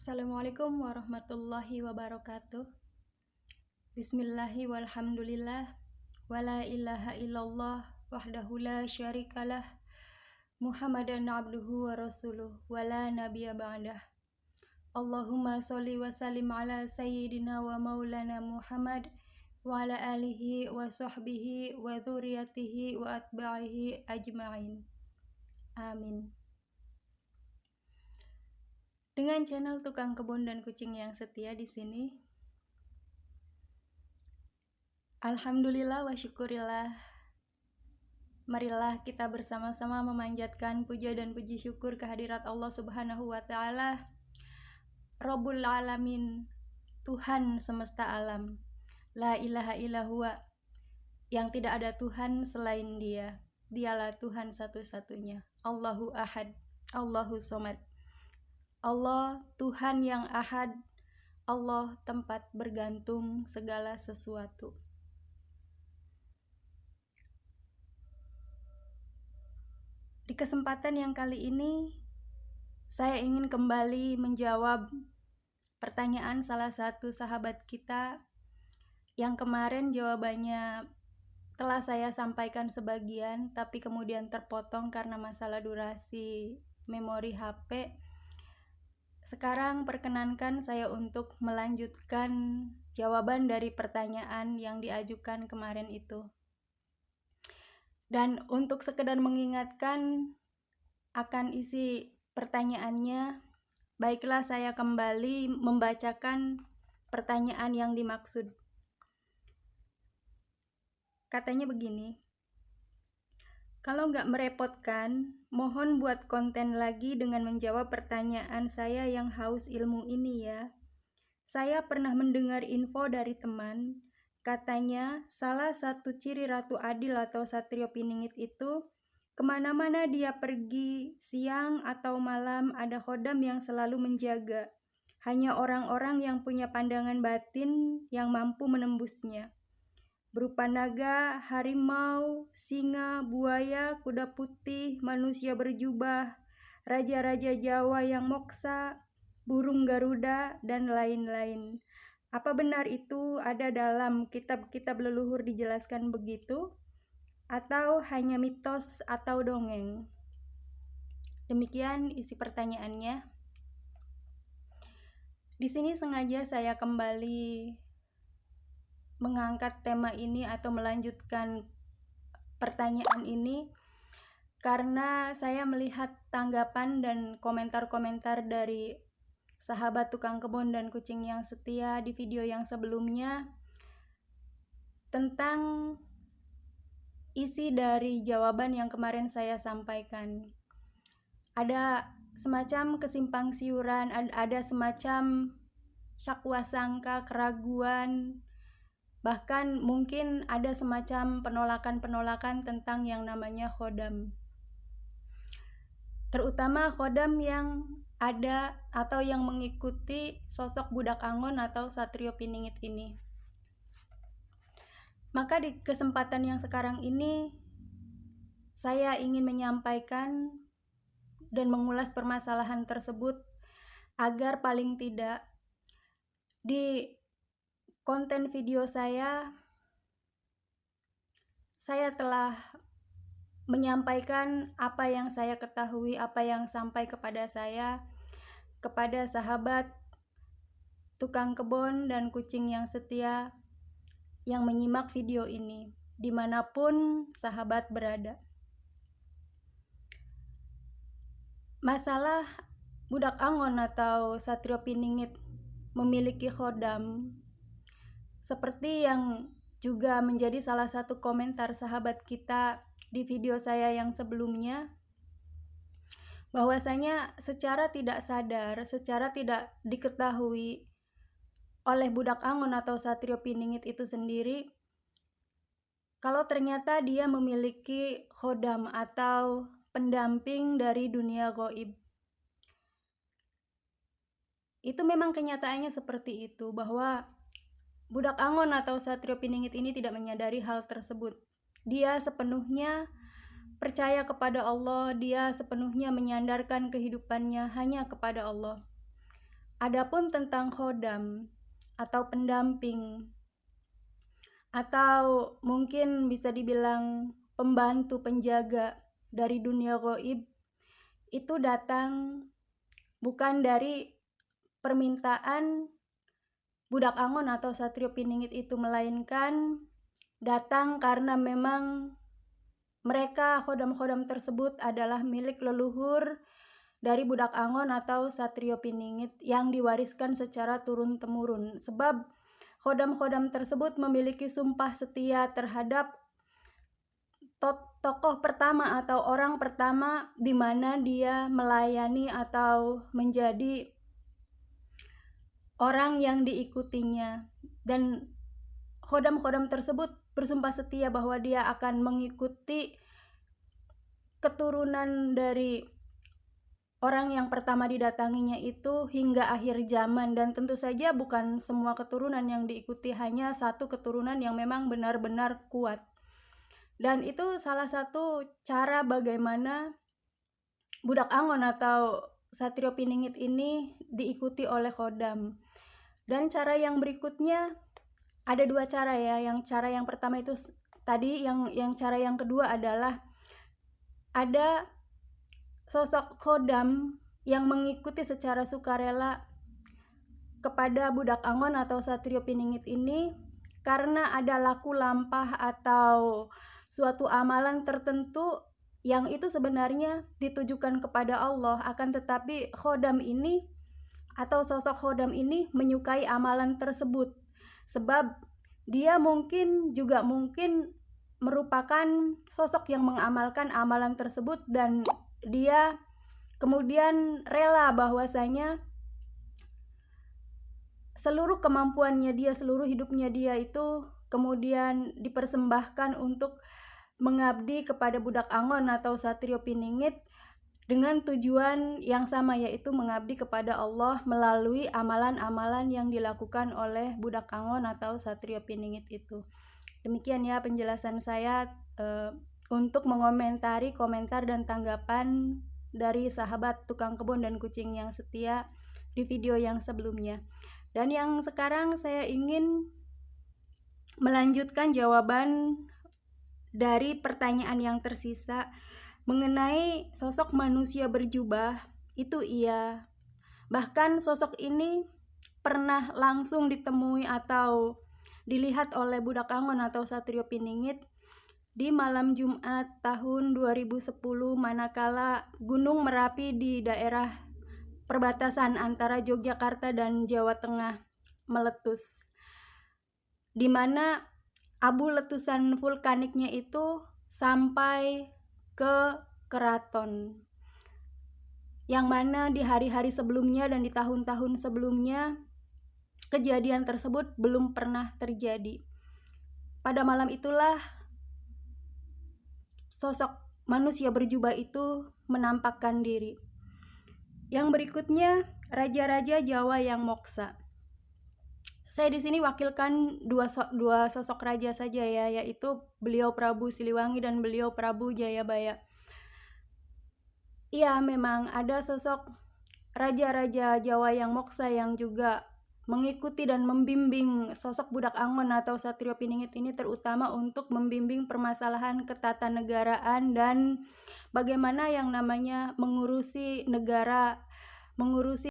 Assalamualaikum warahmatullahi wabarakatuh. Bismillahi walhamdulillah. Wala ilaha illallah wahdahu la syarikalah. Muhammadan abduhu wa rasuluh. Wala nabiyya ba'dah. Allahumma sholli wa sallim ala sayyidina wa maulana Muhammad wa ala alihi wa sahbihi wa dzurriyyatihi wa atba'ihi ajma'in. Amin. Dengan channel Tukang Kebun dan Kucing yang setia di sini, alhamdulillah wa syukurillah, marilah kita bersama-sama memanjatkan puja dan puji syukur kehadirat Allah Subhanahu wa Ta'ala, Rabbul Alamin, Tuhan semesta alam, la ilaha illallah, yang tidak ada Tuhan selain Dia. Dialah Tuhan satu-satunya, Allahu Ahad, Allahu Somad. Allah Tuhan yang ahad, Allah tempat bergantung segala sesuatu. Di kesempatan yang kali ini, saya ingin kembali menjawab pertanyaan salah satu sahabat kita yang kemarin jawabannya telah saya sampaikan sebagian, tapi kemudian terpotong karena masalah durasi memori HP. Sekarang perkenankan saya untuk melanjutkan jawaban dari pertanyaan yang diajukan kemarin itu. Dan untuk sekedar mengingatkan akan isi pertanyaannya, baiklah saya kembali membacakan pertanyaan yang dimaksud. Katanya begini, kalau nggak merepotkan, mohon buat konten lagi dengan menjawab pertanyaan saya yang haus ilmu ini ya. Saya pernah mendengar info dari teman, katanya salah satu ciri Ratu Adil atau Satrio Piningit itu, kemana-mana dia pergi, siang atau malam ada khodam yang selalu menjaga. Hanya orang-orang yang punya pandangan batin yang mampu menembusnya. Berupa naga, harimau, singa, buaya, kuda putih, manusia berjubah, raja-raja Jawa yang moksa, burung Garuda, dan lain-lain. Apa benar itu ada dalam kitab-kitab leluhur dijelaskan begitu? Atau hanya mitos atau dongeng? Demikian isi pertanyaannya. Di sini sengaja saya kembali mengangkat tema ini atau melanjutkan pertanyaan ini karena saya melihat tanggapan dan komentar-komentar dari sahabat Tukang Kebun dan Kucing yang setia di video yang sebelumnya tentang isi dari jawaban yang kemarin saya sampaikan. Ada semacam kesimpang siuran, ada semacam syakwa sangka, keraguan, bahkan mungkin ada semacam penolakan-penolakan tentang yang namanya khodam. Terutama khodam yang ada atau yang mengikuti sosok Budak Angon atau Satrio Piningit ini. Maka di kesempatan yang sekarang ini, saya ingin menyampaikan dan mengulas permasalahan tersebut agar paling tidak di konten video saya telah menyampaikan apa yang saya ketahui, apa yang sampai kepada saya, kepada sahabat Tukang Kebun dan Kucing yang setia yang menyimak video ini, dimanapun sahabat berada. Masalah Budak Angon atau Satrio Piningit memiliki khodam, seperti yang juga menjadi salah satu komentar sahabat kita di video saya yang sebelumnya, bahwasanya secara tidak sadar, secara tidak diketahui oleh Budak Angon atau Satrio Piningit itu sendiri, kalau ternyata dia memiliki khodam atau pendamping dari dunia gaib. Itu memang kenyataannya seperti itu, bahwa Budak Angon atau Satrio Piningit ini tidak menyadari hal tersebut. Dia sepenuhnya percaya kepada Allah, dia sepenuhnya menyandarkan kehidupannya hanya kepada Allah. Adapun tentang khodam atau pendamping atau mungkin bisa dibilang pembantu penjaga dari dunia gaib, itu datang bukan dari permintaan budak angon atau satrio piningit itu, melainkan datang karena memang mereka khodam-khodam tersebut adalah milik leluhur dari budak angon atau satrio piningit yang diwariskan secara turun-temurun. Sebab khodam-khodam tersebut memiliki sumpah setia terhadap tokoh pertama atau orang pertama di mana dia melayani atau menjadi orang yang diikutinya. Dan khodam-khodam tersebut bersumpah setia bahwa dia akan mengikuti keturunan dari orang yang pertama didatanginya itu hingga akhir zaman. Dan tentu saja bukan semua keturunan yang diikuti, hanya satu keturunan yang memang benar-benar kuat. Dan itu salah satu cara bagaimana budak angon atau satrio piningit ini diikuti oleh khodam. Dan cara yang berikutnya ada dua cara ya. Cara yang pertama itu tadi, yang cara yang kedua adalah ada sosok khodam yang mengikuti secara sukarela kepada budak angon atau satrio piningit ini karena ada laku lampah atau suatu amalan tertentu yang itu sebenarnya ditujukan kepada Allah, akan tetapi khodam ini atau sosok khodam ini menyukai amalan tersebut sebab dia mungkin merupakan sosok yang mengamalkan amalan tersebut, dan dia kemudian rela bahwasanya seluruh kemampuannya dia, seluruh hidupnya dia itu kemudian dipersembahkan untuk mengabdi kepada budak angon atau satrio piningit dengan tujuan yang sama, yaitu mengabdi kepada Allah melalui amalan-amalan yang dilakukan oleh budak angon atau satrio piningit itu. Demikian ya penjelasan saya untuk mengomentari komentar dan tanggapan dari sahabat tukang kebun dan kucing yang setia di video yang sebelumnya. Dan yang sekarang saya ingin melanjutkan jawaban dari pertanyaan yang tersisa mengenai sosok manusia berjubah. Itu iya. Bahkan sosok ini pernah langsung ditemui atau dilihat oleh budak angon atau satrio piningit di malam Jumat tahun 2010 manakala Gunung Merapi di daerah perbatasan antara Yogyakarta dan Jawa Tengah meletus, di mana abu letusan vulkaniknya itu sampai ke keraton, yang mana di hari-hari sebelumnya dan di tahun-tahun sebelumnya kejadian tersebut belum pernah terjadi. Pada malam itulah sosok manusia berjubah itu menampakkan diri. Yang berikutnya, raja-raja Jawa yang moksa. Saya di sini wakilkan dua sosok raja saja ya, yaitu beliau Prabu Siliwangi dan beliau Prabu Jayabaya. Iya, memang ada sosok raja-raja Jawa yang moksa yang juga mengikuti dan membimbing sosok budak angon atau satrio piningit ini, terutama untuk membimbing permasalahan ketatanegaraan dan bagaimana yang namanya mengurusi negara, mengurusi